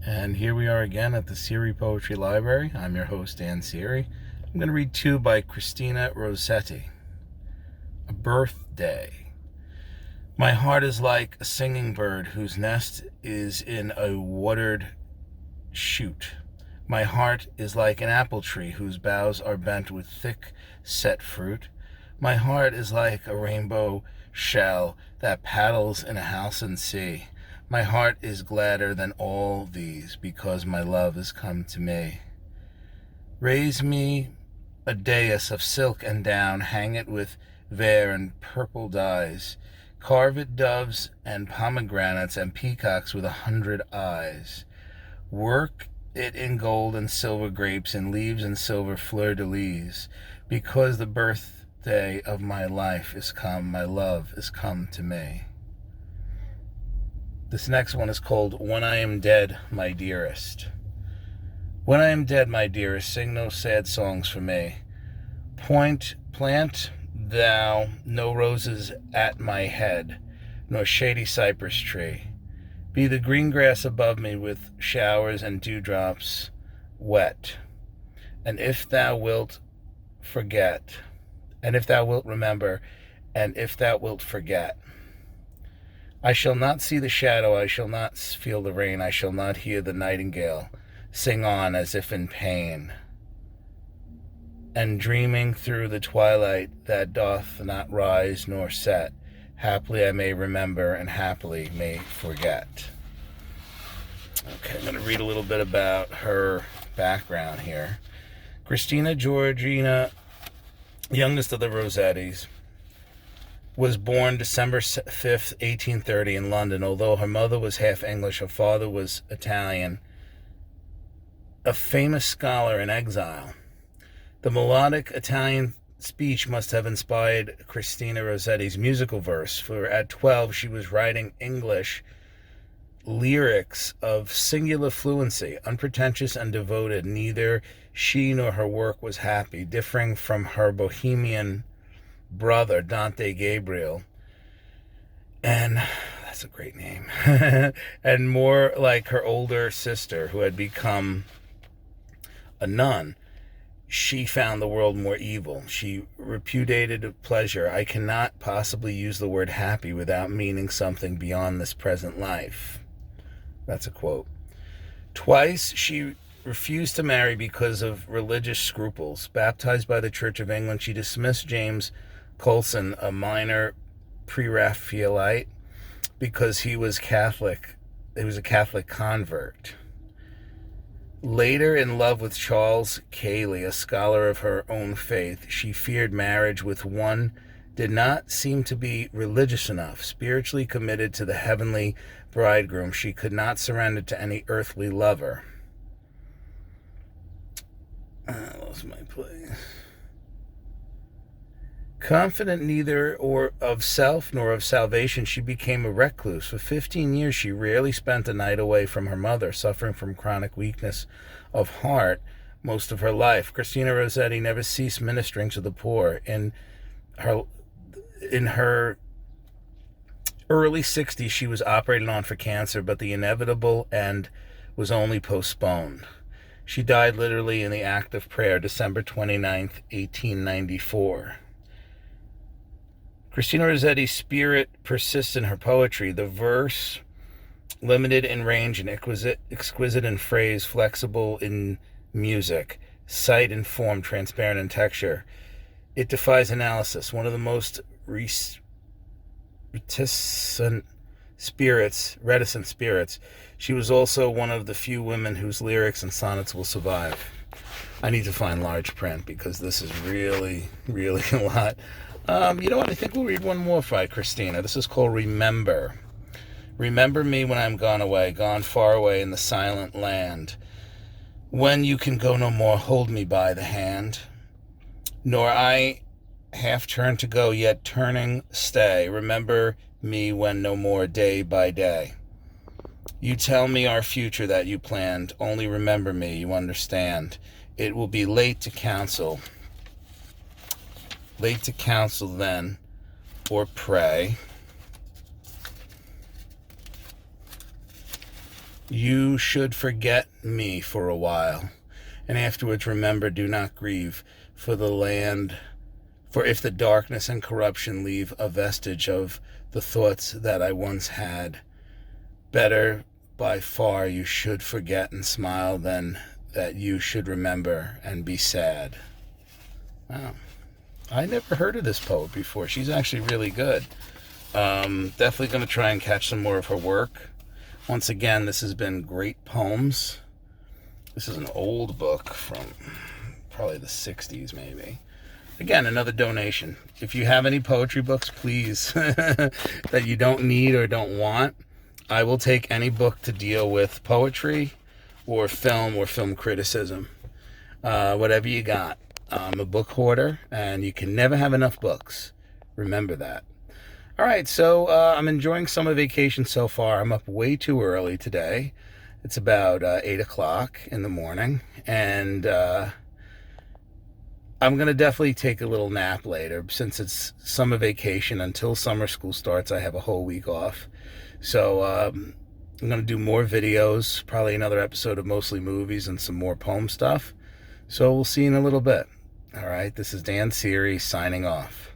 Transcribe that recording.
And here we are again at the Siri Poetry Library. I'm your host, Dan Siri. I'm going to read two by Christina Rosetti. A Birthday. My heart is like a singing bird whose nest is in a watered shoot. My heart is like an apple tree whose boughs are bent with thick set fruit. My heart is like a rainbow shell that paddles in a halcyon sea. My heart is gladder than all these, because my love is come to me. Raise me a dais of silk and down, hang it with vair and purple dyes. Carve it doves and pomegranates and peacocks with 100 eyes. Work it in gold and silver grapes, and leaves and silver fleur-de-lis, because the birthday of my life is come, my love is come to me. This next one is called When I Am Dead, My Dearest. When I am dead, my dearest, sing no sad songs for me. Plant thou no roses at my head, nor shady cypress tree. Be the green grass above me with showers and dewdrops wet. And if thou wilt forget, and if thou wilt remember, and if thou wilt forget, I shall not see the shadow, I shall not feel the rain, I shall not hear the nightingale sing on as if in pain. And dreaming through the twilight that doth not rise nor set, happily I may remember and happily may forget. Okay, I'm going to read a little bit about her background here. Christina Georgina, youngest of the Rosettis, was born December 5th, 1830 in London. Although her mother was half English, her father was Italian, a famous scholar in exile. The melodic Italian speech must have inspired Christina Rosetti's musical verse, for at 12 she was writing English lyrics of singular fluency, unpretentious and devoted. Neither she nor her work was happy, differing from her bohemian brother Dante Gabriel, and that's a great name, and more like her older sister, who had become a nun. She found the world more evil. She repudiated pleasure. I cannot possibly use the word happy without meaning something beyond this present life. That's a quote. Twice she refused to marry because of religious scruples. Baptized by the Church of England, she dismissed James Coulson, a minor pre-Raphaelite, because he was Catholic. He was a Catholic convert. Later, in love with Charles Cayley, a scholar of her own faith, she feared marriage with one did not seem to be religious enough. Spiritually committed to the heavenly bridegroom, she could not surrender to any earthly lover. I lost my place. Confident neither of self nor of salvation, she became a recluse. For 15 years, she rarely spent a night away from her mother, suffering from chronic weakness of heart most of her life. Christina Rosetti never ceased ministering to the poor. In her early 60s, she was operated on for cancer, but the inevitable end was only postponed. She died literally in the act of prayer, December 29th, 1894. Christina Rosetti's spirit persists in her poetry. The verse, limited in range and exquisite in phrase, flexible in music, sight and form, transparent in texture. It defies analysis. One of the most reticent spirits, she was also one of the few women whose lyrics and sonnets will survive. I need to find large print because this is really, really a lot. You know what? I think we'll read one more by Christina. This is called Remember. Remember me when I'm gone away, gone far away in the silent land. When you can go no more, hold me by the hand. Nor I half turn to go, yet turning stay. Remember me when no more, day by day. You tell me our future that you planned. Only remember me, you understand. It will be late to counsel. Late to counsel then, or pray. You should forget me for a while, and afterwards remember, do not grieve, for the land, for if the darkness and corruption leave a vestige of the thoughts that I once had, better by far you should forget and smile than that you should remember and be sad. Wow. I never heard of this poet before. She's actually really good. Definitely going to try and catch some more of her work. Once again, this has been Great Poems. This is an old book from probably the 60s, maybe. Again, another donation. If you have any poetry books, please, that you don't need or don't want, I will take any book to deal with poetry or film criticism. Whatever you got. I'm a book hoarder, and you can never have enough books. Remember that. All right, so I'm enjoying summer vacation so far. I'm up way too early today. It's about 8 o'clock in the morning, and I'm going to definitely take a little nap later. Since it's summer vacation until summer school starts, I have a whole week off. So I'm going to do more videos, probably another episode of Mostly Movies and some more poem stuff. So we'll see you in a little bit. All right, this is Dan Seary signing off.